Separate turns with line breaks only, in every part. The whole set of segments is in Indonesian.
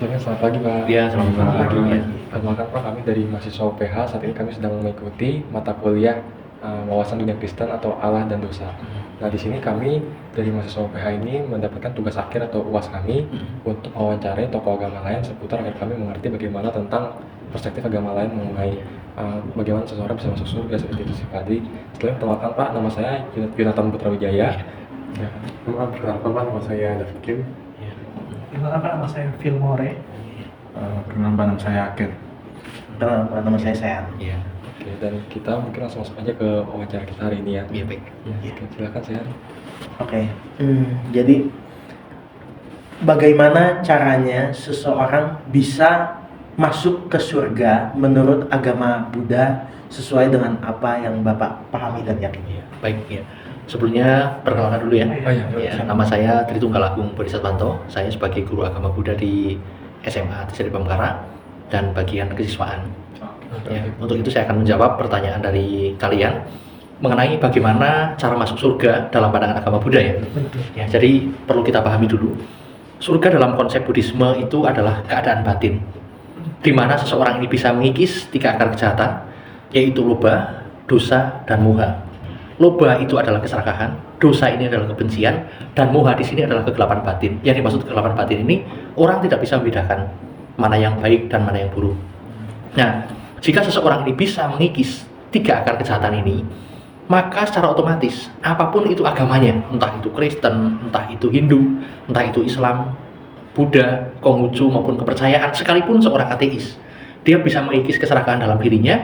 Selamat pagi Pak.
Iya, selamat pagi. Ya.
Perkenalkan Pak, kami dari mahasiswa UPH. Saat ini kami sedang mengikuti mata kuliah wawasan dunia Kristen atau Allah dan dosa. Nah, di sini kami dari mahasiswa UPH ini mendapatkan tugas akhir atau UAS kami untuk mewawancarai tokoh agama lain seputar agar kami mengerti bagaimana tentang perspektif agama lain mengenai bagaimana seseorang bisa masuk surga seperti itu sih Pak. Jadi, setelah perkenalkan Pak, nama saya Yonatan Putra Wijaya. Ya, perkenalkan Pak, nama saya David Kim.
Kenalkan Pak, nama saya Filmore.
Perkenalkan nama saya Akir.
Nama saya Sean. Iya.
Oke, dan kita mungkin langsung masuk aja ke wawancara kita hari ini ya.
Iya, baik.
Oke, silakan Sean.
Oke. Jadi bagaimana caranya seseorang bisa masuk ke surga menurut agama Buddha sesuai dengan apa yang Bapak pahami dan yakini?
Baik, ya. Sebelumnya perkenalkan dulu ya.
Oh iya,
Ya, nama saya Tritunggal Agung Bodhisatwanto. Saya sebagai guru agama Buddha di SMA Trisari Bamkara dan bagian kesiswaan. Ya, untuk itu saya akan menjawab pertanyaan dari kalian mengenai bagaimana cara masuk surga dalam pandangan agama Buddha ya. Ya, jadi perlu kita pahami dulu. Surga dalam konsep Buddhisme itu adalah keadaan batin, di mana seseorang ini bisa mengikis 3 akar kejahatan, yaitu loba, dosa, dan moha. Loba itu adalah keserakahan, dosa ini adalah kebencian, dan moha di sini adalah kegelapan batin. Yang dimaksud kegelapan batin ini, orang tidak bisa membedakan mana yang baik dan mana yang buruk. Nah, jika seseorang ini bisa mengikis 3 akar kejahatan ini, maka secara otomatis apapun itu agamanya, entah itu Kristen, entah itu Hindu, entah itu Islam, Buddha, Konghucu maupun kepercayaan, sekalipun seorang ateis, dia bisa mengikis keserakahan dalam dirinya,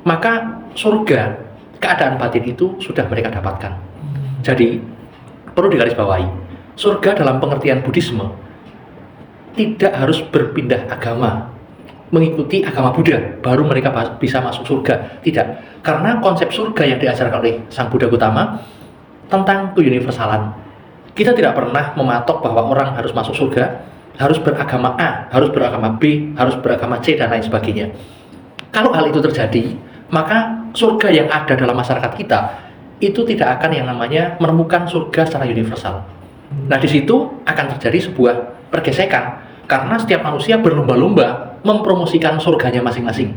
maka surga, keadaan batin itu sudah mereka dapatkan. Jadi perlu digarisbawahi, surga dalam pengertian Buddhisme tidak harus berpindah agama mengikuti agama Buddha baru mereka bisa masuk surga. Tidak, karena konsep surga yang diajarkan oleh Sang Buddha Gautama tentang keuniversalan. Kita tidak pernah mematok bahwa orang harus masuk surga, harus beragama A, harus beragama B, harus beragama C, dan lain sebagainya. Kalau hal itu terjadi, maka surga yang ada dalam masyarakat kita itu tidak akan yang namanya menemukan surga secara universal. Nah, di situ akan terjadi sebuah pergesekan karena setiap manusia berlomba-lomba mempromosikan surganya masing-masing.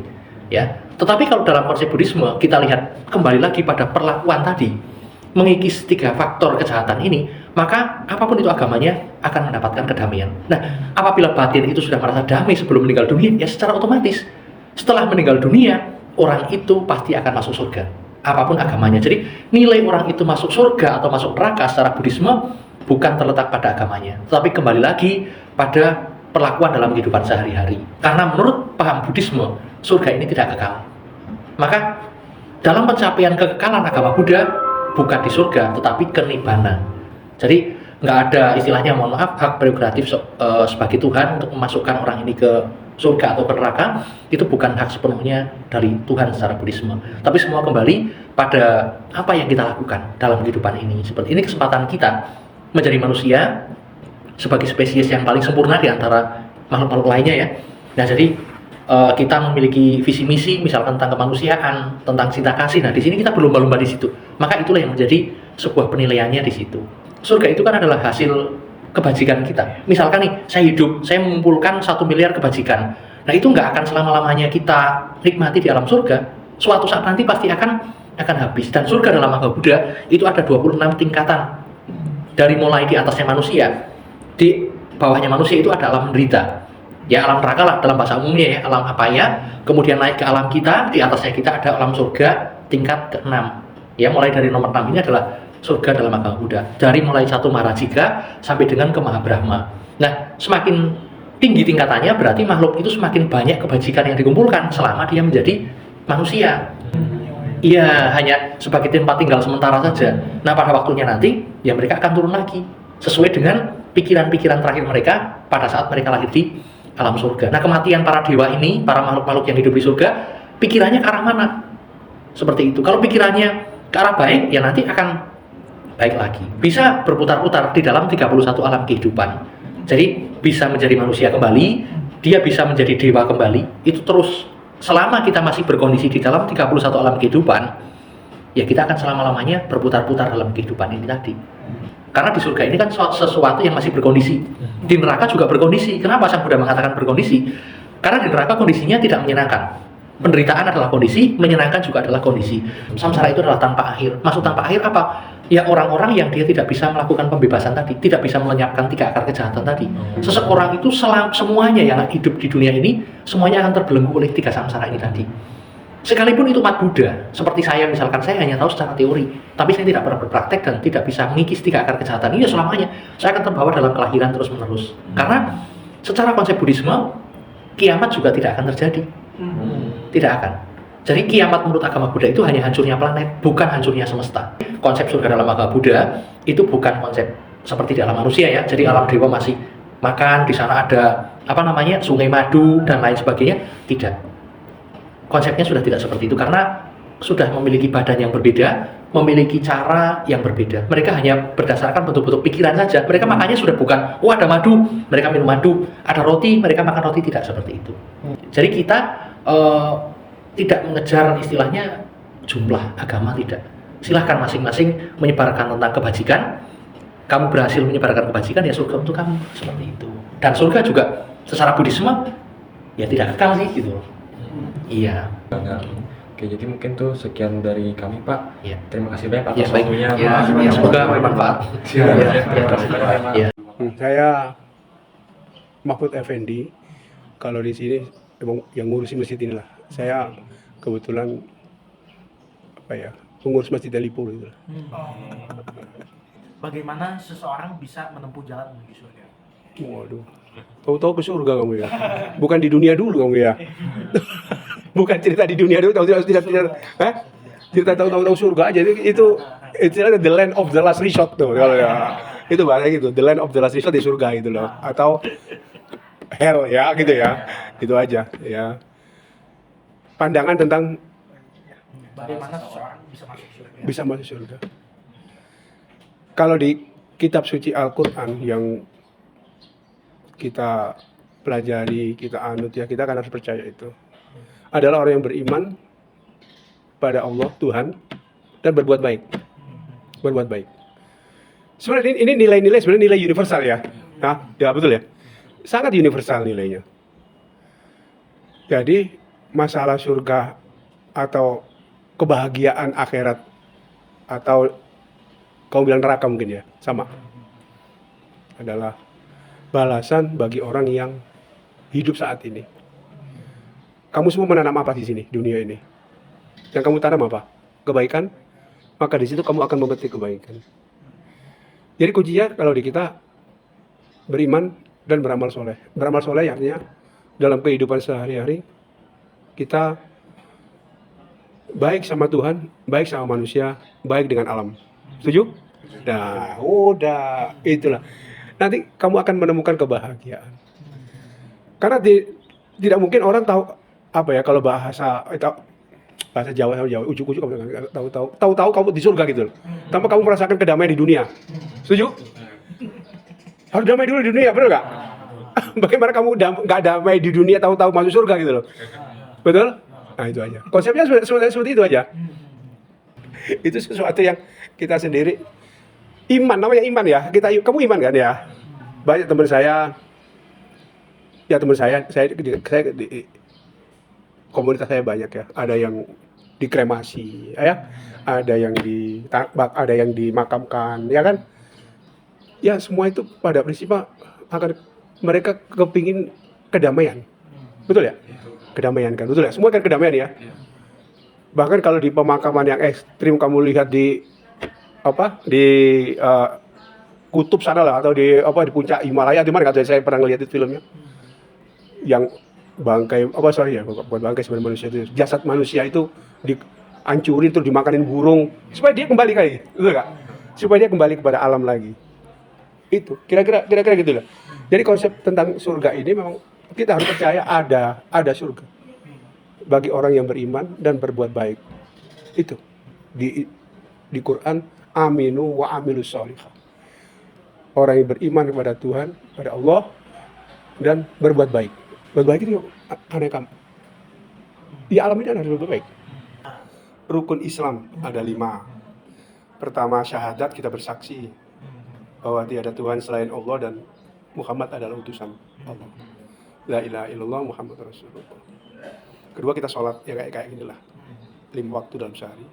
Ya, tetapi kalau dalam konsep Buddhisme kita lihat kembali lagi pada perlakuan tadi, mengikis 3 faktor kejahatan ini, maka apapun itu agamanya akan mendapatkan kedamaian. Nah, apabila batin itu sudah merasa damai sebelum meninggal dunia, ya secara otomatis setelah meninggal dunia orang itu pasti akan masuk surga, apapun agamanya. Jadi nilai orang itu masuk surga atau masuk neraka secara Buddhisme bukan terletak pada agamanya, tetapi kembali lagi pada perlakuan dalam kehidupan sehari-hari. Karena menurut paham Buddhisme, surga ini tidak kekal. Maka dalam pencapaian kekekalan agama Buddha bukan di surga, tetapi ke nibbana. Jadi nggak ada istilahnya, mohon maaf, hak prerogatif sebagai Tuhan untuk memasukkan orang ini ke surga atau ke neraka. Itu bukan hak sepenuhnya dari Tuhan secara Buddhisme, tapi semua kembali pada apa yang kita lakukan dalam kehidupan ini. Seperti ini kesempatan kita menjadi manusia sebagai spesies yang paling sempurna di antara makhluk-makhluk lainnya ya. Nah, jadi kita memiliki visi misi misalkan tentang kemanusiaan, tentang cinta kasih. Nah, di sini kita berlomba-lomba di situ. Maka itulah yang menjadi sebuah penilaiannya di situ. Surga itu kan adalah hasil kebajikan kita. Misalkan nih, saya hidup, saya mengumpulkan 1 miliar kebajikan. Nah, itu nggak akan selama-lamanya kita nikmati di alam surga. Suatu saat nanti pasti akan habis. Dan surga dalam agama Buddha itu ada 26 tingkatan. Dari mulai di atasnya manusia, di bawahnya manusia itu ada alam menderita. Ya, alam neraka lah dalam bahasa umumnya ya, alam apaya. Kemudian naik ke alam kita, di atasnya kita ada alam surga tingkat ke-6. Ya, mulai dari nomor 6 ini adalah surga dalam agama Buddha. Dari mulai 1 Marajika sampai dengan ke Mahabrahma. Nah, semakin tinggi tingkatannya berarti makhluk itu semakin banyak kebajikan yang dikumpulkan selama dia menjadi manusia. Iya, hanya sebagai tempat tinggal sementara saja. Nah, pada waktunya nanti, ya mereka akan turun lagi sesuai dengan pikiran-pikiran terakhir mereka pada saat mereka lahir di alam surga. Nah, kematian para dewa ini, para makhluk-makhluk yang hidup di surga, pikirannya ke arah mana? Seperti itu. Kalau pikirannya ke arah baik, ya nanti akan baik lagi. Bisa berputar-putar di dalam 31 alam kehidupan. Jadi bisa menjadi manusia kembali, dia bisa menjadi dewa kembali. Itu terus selama kita masih berkondisi di dalam 31 alam kehidupan, ya kita akan selama-lamanya berputar-putar dalam kehidupan ini tadi. Karena di surga ini kan sesuatu yang masih berkondisi. Di neraka juga berkondisi. Kenapa Sang Buddha mengatakan berkondisi? Karena di neraka kondisinya tidak menyenangkan. Penderitaan adalah kondisi, menyenangkan juga adalah kondisi. Samsara itu adalah tanpa akhir. Maksud tanpa akhir apa? Ya orang-orang yang dia tidak bisa melakukan pembebasan tadi, tidak bisa melenyapkan 3 akar kejahatan tadi. Seseorang itu semuanya yang hidup di dunia ini, semuanya akan terbelenggu oleh 3 samsara ini tadi. Sekalipun itu umat Buddha, seperti saya misalkan, saya hanya tahu secara teori, tapi saya tidak pernah berpraktek dan tidak bisa mengikis 3 akar kejahatan ini selamanya. Saya akan terbawa dalam kelahiran terus-menerus. Karena secara konsep Buddhisme, kiamat juga tidak akan terjadi. Tidak akan. Jadi kiamat menurut agama Buddha itu hanya hancurnya planet, bukan hancurnya semesta. Konsep surga dalam agama Buddha itu bukan konsep seperti di alam manusia ya. Jadi alam dewa masih makan, di sana ada sungai madu dan lain sebagainya. Tidak. Konsepnya sudah tidak seperti itu karena sudah memiliki badan yang berbeda, memiliki cara yang berbeda. Mereka hanya berdasarkan bentuk-bentuk pikiran saja. Mereka makannya sudah bukan, oh ada madu, mereka minum madu, ada roti, mereka makan roti, tidak seperti itu. Jadi kita tidak mengejar istilahnya jumlah agama, tidak. Silahkan masing-masing menyebarkan tentang kebajikan. Kamu berhasil menyebarkan kebajikan, ya surga untuk kamu, seperti itu. Dan surga juga secara Buddhisme ya tidak kekal sih gitu. Iya.
Oke, jadi mungkin tuh sekian dari kami, Pak.
Iya.
Terima kasih banyak
Ya,
atas
baik.
waktunya.
Ya, semoga bermanfaat.
Iya.
Ya.
Saya Mahfud Effendi. Kalau di sini emang yang ngurusin masjid inilah. Saya kebetulan pengurus masjid Lipo gitu.
Bagaimana seseorang bisa menempuh jalan menuju surga?
Waduh. Tahu-tahu ke surga kamu ya. Bukan di dunia dulu kamu ya. Bukan cerita di dunia dulu, cerita tahu-tahu surga aja. Itu istilahnya the land of the last resort tuh kalau ya. Itu bahasa gitu, the land of the last resort di surga gitu loh. Atau hell ya gitu ya. Itu aja ya. Pandangan tentang
Bagaimana seseorang bisa masuk surga?
bisa masuk surga. Kalau di kitab suci Al-Quran yang kita pelajari, kita anut ya, kita akan harus percaya itu. Adalah orang yang beriman pada Allah, Tuhan, dan berbuat baik. Berbuat baik. Sebenarnya ini nilai-nilai sebenarnya nilai universal ya. Nah, ya betul ya. Sangat universal nilainya. Jadi masalah surga atau kebahagiaan akhirat atau kamu bilang neraka mungkin ya, sama. Adalah balasan bagi orang yang hidup saat ini. Kamu semua menanam apa di sini, dunia ini? Yang kamu tanam apa? Kebaikan? Maka di situ kamu akan memetik kebaikan. Jadi kuncinya kalau di kita beriman dan beramal soleh. Beramal soleh artinya dalam kehidupan sehari-hari kita baik sama Tuhan, baik sama manusia, baik dengan alam. Setuju? Nah, udah itulah. Nanti kamu akan menemukan kebahagiaan. Karena tidak mungkin orang tahu apa ya kalau bahasa Jawa ujuk-ujuk kamu tahu kamu di surga gitu loh. Tanpa kamu merasakan kedamaian di dunia. Setuju? Harus damai dulu di dunia, betul nggak? Bagaimana kamu nggak damai di dunia tahu-tahu masuk surga gitu loh. Betul? Nah itu aja. Konsepnya seperti itu aja. Itu sesuatu yang kita sendiri iman, namanya iman ya. Kamu iman kan ya? Banyak teman saya di komunitas saya banyak ya. Ada yang dikremasi, ya. Ada yang dimakamkan, ya kan? Ya semua itu pada prinsipnya akan mereka kepingin kedamaian, betul ya? Kedamaian kan, betul ya? Semua kan kedamaian ya. Bahkan kalau di pemakaman yang ekstrim kamu lihat di kutub sana lah atau di puncak Himalaya di mana? Saya pernah ngeliat itu filmnya. Yang bangkai bukan bangkai sebenarnya manusia itu, jasad manusia itu dihancurin terus dimakanin burung supaya dia kembali kali, betul nggak? Supaya dia kembali kepada alam lagi. Itu kira-kira gitu lah. Jadi konsep tentang surga ini memang kita harus percaya ada surga bagi orang yang beriman dan berbuat baik. Itu di Quran, aminu wa amilus sholihah. Orang yang beriman kepada Tuhan, pada Allah, dan berbuat baik. Berbuat baik itu aneka. Di alam ini ada berbuat baik. Rukun Islam ada 5. Pertama syahadat, kita bersaksi bahwa tiada Tuhan selain Allah dan Muhammad adalah utusan Allah. La ilaha illallah Muhammad Rasulullah. Kedua, kita sholat ya kayak ginilah, 5 waktu dalam sehari.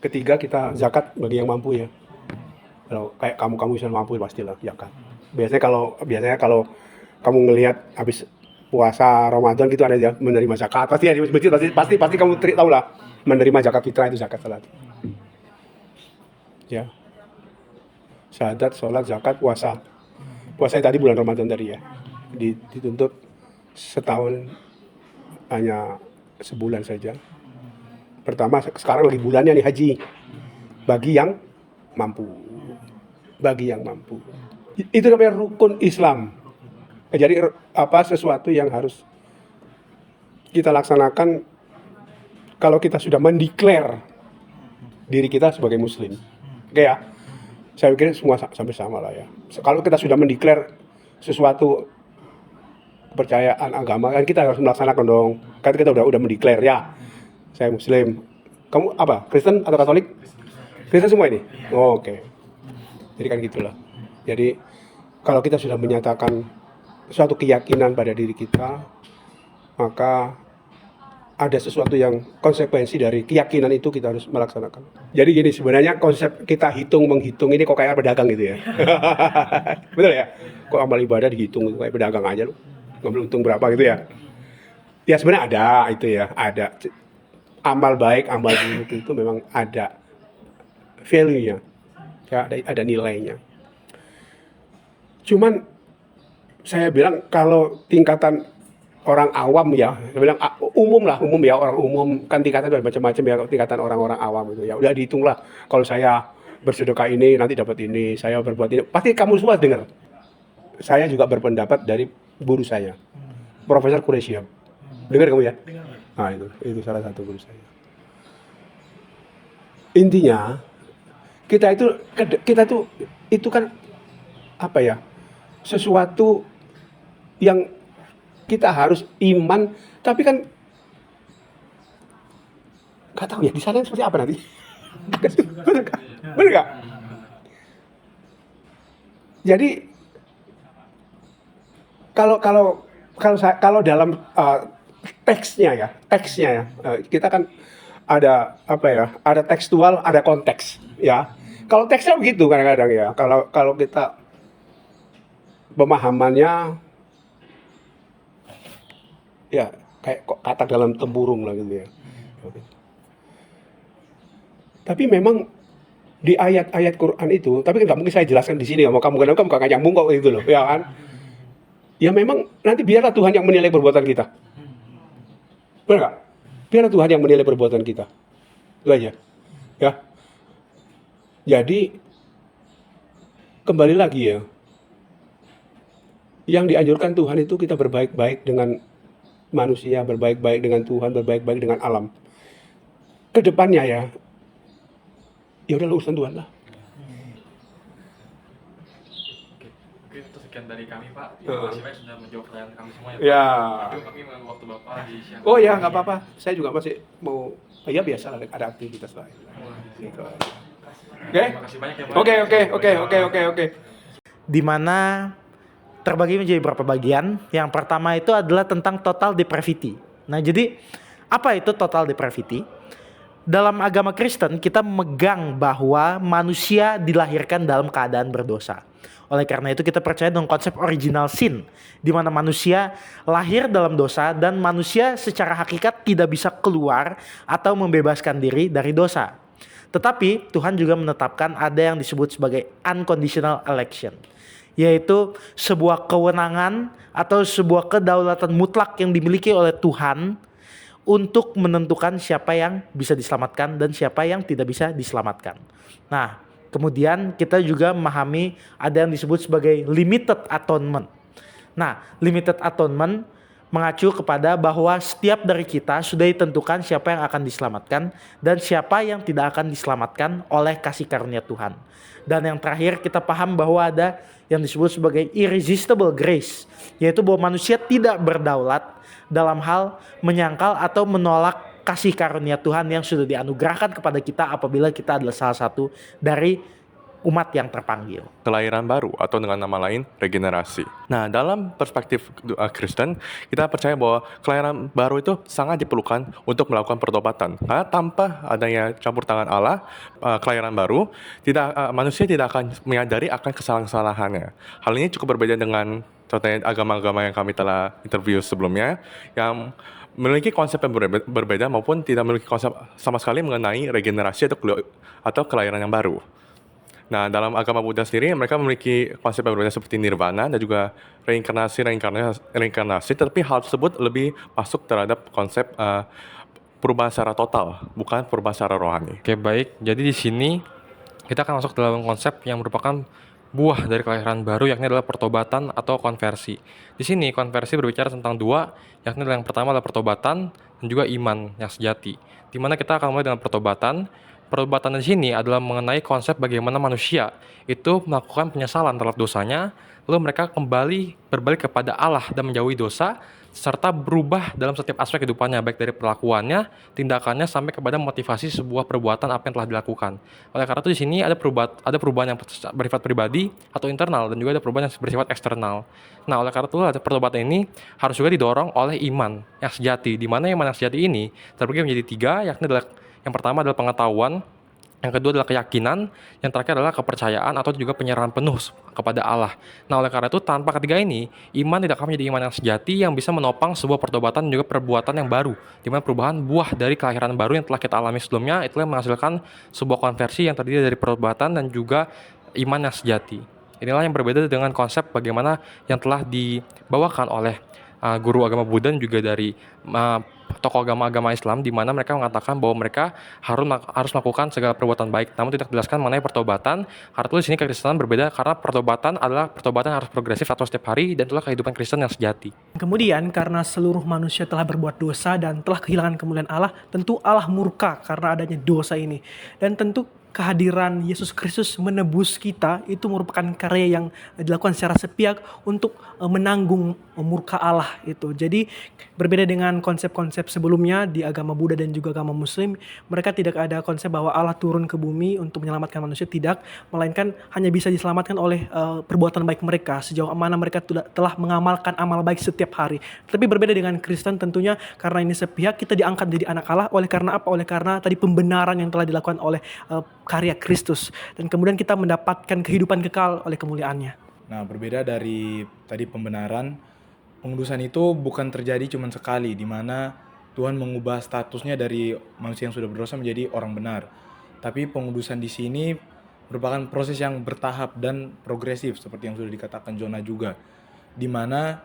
Ketiga, kita zakat bagi yang mampu ya. Kalau kayak kamu bisa mampu pastilah zakat. Biasanya kalau kamu ngelihat habis puasa Ramadan gitu ada ya menerima zakat, pasti kamu tahu lah, menerima zakat fitrah itu zakat salat. Ya. Syahadat, sholat, zakat, puasa. Puasa tadi bulan Ramadan tadi ya. Dituntut setahun hanya sebulan saja. Pertama, sekarang lagi bulannya nih haji. Bagi yang mampu. Itu namanya rukun Islam. Jadi sesuatu yang harus kita laksanakan kalau kita sudah mendeklar diri kita sebagai muslim. Oke ya. Saya pikir semua sampai sama lah ya. Kalau kita sudah mendeklar sesuatu kepercayaan agama kan kita harus melaksanakan dong. Kan kita udah mendeklar ya. Saya muslim. Kamu apa? Kristen atau Katolik? Kristen semua ini? Oh, oke. Jadi kan gitulah. Jadi kalau kita sudah menyatakan suatu keyakinan pada diri kita, maka ada sesuatu yang konsekuensi dari keyakinan itu kita harus melaksanakan. Jadi gini, sebenarnya konsep kita menghitung ini kok kayak pedagang gitu ya. Betul ya? Kok amal ibadah dihitung kayak pedagang aja lu. Ngambil untung berapa gitu ya. Ya sebenarnya ada itu ya, ada. Amal baik, amal buruk itu memang ada value-nya. Ya, ada nilainya. Cuman saya bilang kalau tingkatan orang awam ya, saya bilang umum ya, orang umum kan tingkatan macam-macam ya, tingkatan orang-orang awam itu ya udah dihitunglah. Kalau saya bersedekah ini nanti dapat ini, saya berbuat ini, pasti kamu semua dengar. Saya juga berpendapat dari guru saya, Profesor Quraisyab. Dengar kamu ya? Nah itu salah satu guru saya. Intinya kita tuh itu kan apa ya? Sesuatu yang kita harus iman, tapi kan nggak tahu ya di sana seperti apa nanti. Bener nggak? Jadi kalau dalam teksnya ya, kita kan ada apa ya? Ada tekstual, ada konteks ya. Kalau teksnya begitu kadang-kadang ya. Kalau kita pemahamannya ya kayak kata dalam tempurung lah gitu ya. Tapi memang di ayat-ayat Quran itu, tapi nggak mungkin saya jelaskan di sini. Mau kamu nggak nyambung kok gitu loh, ya kan? Ya memang nanti biarlah Tuhan yang menilai perbuatan kita. Benar nggak? Biarlah Tuhan yang menilai perbuatan kita. Itu aja. Ya. Jadi kembali lagi ya. Yang dianjurkan Tuhan itu kita berbaik-baik dengan manusia, berbaik-baik dengan Tuhan, berbaik-baik dengan alam. Kedepannya ya udah urusan Tuhan lah.
Oke, itu sekian dari kami Pak. Terima kasih banyak sudah menjawab pertanyaan kami semua ya.
Ya.
Itu kami mengganggu waktu Bapak di siang.
Oh ya nggak apa-apa. Saya juga masih mau ya biasa lah ada aktivitas lain. Gitu aja. Oke.
Terima kasih banyak ya Pak.
Oke.
Di mana terbagi menjadi beberapa bagian. Yang pertama itu adalah tentang total depravity. Nah, jadi apa itu total depravity? Dalam agama Kristen kita memegang bahwa manusia dilahirkan dalam keadaan berdosa. Oleh karena itu kita percaya dengan konsep original sin, di mana manusia lahir dalam dosa dan manusia secara hakikat tidak bisa keluar atau membebaskan diri dari dosa. Tetapi Tuhan juga menetapkan ada yang disebut sebagai unconditional election, yaitu sebuah kewenangan atau sebuah kedaulatan mutlak yang dimiliki oleh Tuhan untuk menentukan siapa yang bisa diselamatkan dan siapa yang tidak bisa diselamatkan. Nah, kemudian kita juga memahami ada yang disebut sebagai limited atonement. Nah, limited atonement mengacu kepada bahwa setiap dari kita sudah ditentukan siapa yang akan diselamatkan dan siapa yang tidak akan diselamatkan oleh kasih karunia Tuhan. Dan yang terakhir kita paham bahwa ada yang disebut sebagai irresistible grace, yaitu bahwa manusia tidak berdaulat dalam hal menyangkal atau menolak kasih karunia Tuhan yang sudah dianugerahkan kepada kita apabila kita adalah salah satu dari umat yang terpanggil.
Kelahiran baru atau dengan nama lain regenerasi. Nah, dalam perspektif Kristen, kita percaya bahwa kelahiran baru itu sangat diperlukan untuk melakukan pertobatan. Karena tanpa adanya campur tangan Allah, kelahiran baru, manusia tidak akan menyadari akan kesalahan-kesalahannya. Hal ini cukup berbeda dengan contohnya agama-agama yang kami telah interview sebelumnya, yang memiliki konsep yang berbeda maupun tidak memiliki konsep sama sekali mengenai regenerasi atau kelahiran yang baru. Nah, dalam agama Buddha sendiri, mereka memiliki konsep yang berbeda seperti nirvana dan juga reinkarnasi, tetapi hal tersebut lebih masuk terhadap konsep perubahan secara total, bukan perubahan secara rohani.
Oke, baik. Jadi di sini kita akan masuk dalam konsep yang merupakan buah dari kelahiran baru, yakni adalah pertobatan atau konversi. Di sini konversi berbicara tentang dua, yakni yang pertama adalah pertobatan dan juga iman yang sejati. Di mana kita akan mulai dengan pertobatan. Pertobatan di sini adalah mengenai konsep bagaimana manusia itu melakukan penyesalan terhadap dosanya, lalu mereka kembali berbalik kepada Allah dan menjauhi dosa, serta berubah dalam setiap aspek kehidupannya, baik dari perlakuannya, tindakannya, sampai kepada motivasi sebuah perbuatan apa yang telah dilakukan. Oleh karena itu di sini ada perubahan yang bersifat pribadi atau internal, dan juga ada perubahan yang bersifat eksternal. Nah, oleh karena itu pertobatan ini harus juga didorong oleh iman yang sejati, di mana iman yang sejati ini terbagi menjadi tiga, yakni adalah yang pertama adalah pengetahuan, yang kedua adalah keyakinan, yang terakhir adalah kepercayaan atau juga penyerahan penuh kepada Allah. Nah, oleh karena itu tanpa ketiga ini, iman tidak akan menjadi iman yang sejati yang bisa menopang sebuah pertobatan dan juga perbuatan yang baru, di mana perubahan buah dari kelahiran baru yang telah kita alami sebelumnya itulah yang menghasilkan sebuah konversi yang terdiri dari pertobatan dan juga iman yang sejati. Inilah yang berbeda dengan konsep bagaimana yang telah dibawakan oleh guru agama Buddha dan juga dari tokoh agama-agama Islam, di mana mereka mengatakan bahwa mereka harus melakukan segala perbuatan baik, namun tidak dijelaskan mengenai pertobatan. Karena itu di sini kekristenan berbeda, karena pertobatan adalah pertobatan yang harus progresif atau setiap hari, dan itulah kehidupan Kristen yang sejati.
Kemudian karena seluruh manusia telah berbuat dosa dan telah kehilangan kemuliaan Allah, tentu Allah murka karena adanya dosa ini. Dan tentu kehadiran Yesus Kristus menebus kita itu merupakan karya yang dilakukan secara sepihak untuk menanggung murka Allah itu. Jadi berbeda dengan konsep-konsep sebelumnya di agama Buddha dan juga agama Muslim, mereka tidak ada konsep bahwa Allah turun ke bumi untuk menyelamatkan manusia, tidak, melainkan hanya bisa diselamatkan oleh perbuatan baik mereka sejauh mana mereka telah mengamalkan amal baik setiap hari. Tapi berbeda dengan Kristen tentunya, karena ini sepihak, kita diangkat menjadi anak Allah. Oleh karena apa? Oleh karena tadi pembenaran yang telah dilakukan oleh karya Kristus, dan kemudian kita mendapatkan kehidupan kekal oleh kemuliaannya.
Nah, berbeda dari tadi pembenaran, pengudusan itu bukan terjadi cuma sekali, di mana Tuhan mengubah statusnya dari manusia yang sudah berdosa menjadi orang benar. Tapi pengudusan di sini merupakan proses yang bertahap dan progresif, seperti yang sudah dikatakan Jonah juga, di mana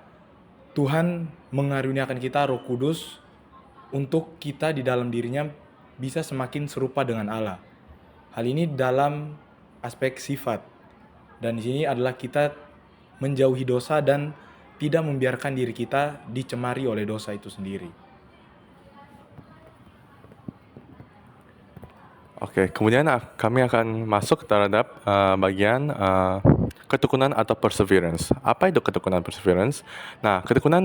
Tuhan mengaruniakan kita Roh Kudus untuk kita di dalam dirinya bisa semakin serupa dengan Allah. Hal ini dalam aspek sifat, dan di sini adalah kita menjauhi dosa dan tidak membiarkan diri kita dicemari oleh dosa itu sendiri.
Oke, kemudian kami akan masuk terhadap bagian ketekunan atau perseverance. Apa itu ketekunan perseverance? Nah, ketekunan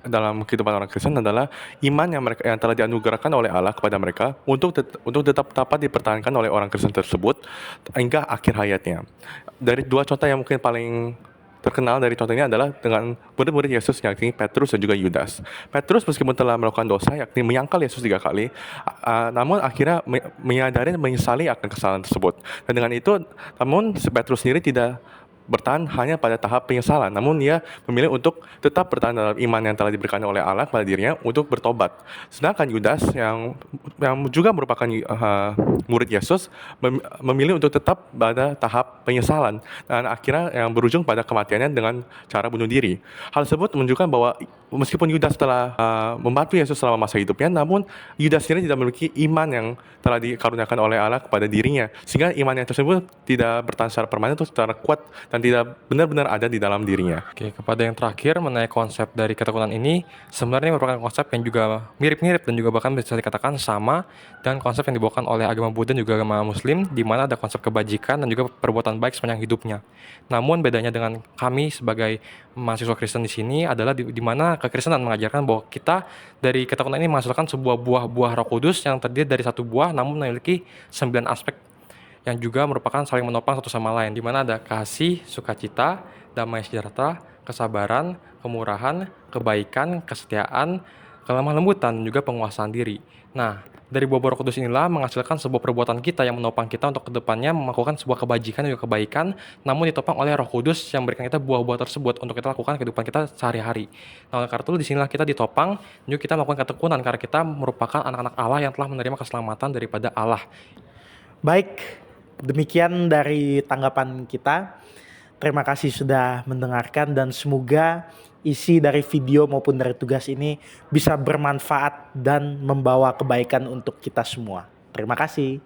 dalam kehidupan orang Kristen adalah iman yang telah dianugerahkan oleh Allah kepada mereka untuk tetap dapat dipertahankan oleh orang Kristen tersebut hingga akhir hayatnya. Dari dua contoh yang mungkin paling terkenal dari contoh ini adalah dengan murid-murid Yesus, yakni Petrus dan juga Yudas. Petrus meskipun telah melakukan dosa, yakni menyangkal Yesus 3 kali, namun akhirnya menyadari dan menyesali akan kesalahan tersebut. Dan dengan itu, namun Petrus sendiri tidak bertahan hanya pada tahap penyesalan, namun ia memilih untuk tetap bertahan dalam iman yang telah diberikan oleh Allah kepada dirinya untuk bertobat. Sedangkan Yudas yang juga merupakan murid Yesus memilih untuk tetap pada tahap penyesalan, dan akhirnya yang berujung pada kematiannya dengan cara bunuh diri. Hal tersebut menunjukkan bahwa meskipun Yudas telah membantu Yesus selama masa hidupnya, namun Yudas sendiri tidak memiliki iman yang telah dikaruniakan oleh Allah kepada dirinya, sehingga iman yang tersebut tidak bertahan secara permanen atau secara kuat dan tidak benar-benar ada di dalam dirinya.
Oke, kepada yang terakhir mengenai konsep dari ketekunan ini, sebenarnya merupakan konsep yang juga mirip-mirip dan juga bahkan bisa dikatakan sama dengan konsep yang dibawakan oleh agama Buddha dan juga agama Muslim, di mana ada konsep kebajikan dan juga perbuatan baik sepanjang hidupnya. Namun bedanya dengan kami sebagai mahasiswa Kristen di sini adalah di mana kekristenan mengajarkan bahwa kita dari ketekunan ini menghasilkan sebuah buah-buah Roh Kudus yang terdiri dari satu buah namun memiliki 9 aspek yang juga merupakan saling menopang satu sama lain, di mana ada kasih, sukacita, damai sejahtera, kesabaran, kemurahan, kebaikan, kesetiaan, kelemah lembutan, dan juga penguasaan diri. Nah, dari buah Roh Kudus inilah menghasilkan sebuah perbuatan kita yang menopang kita untuk kedepannya melakukan sebuah kebajikan dan juga kebaikan, namun ditopang oleh Roh Kudus yang memberikan kita buah-buah tersebut untuk kita lakukan kehidupan kita sehari-hari. Nah, oleh karena itu disinilah kita ditopang, juga kita melakukan ketekunan karena kita merupakan anak-anak Allah yang telah menerima keselamatan daripada Allah.
Baik, demikian dari tanggapan kita. Terima kasih sudah mendengarkan dan semoga isi dari video maupun dari tugas ini bisa bermanfaat dan membawa kebaikan untuk kita semua. Terima kasih.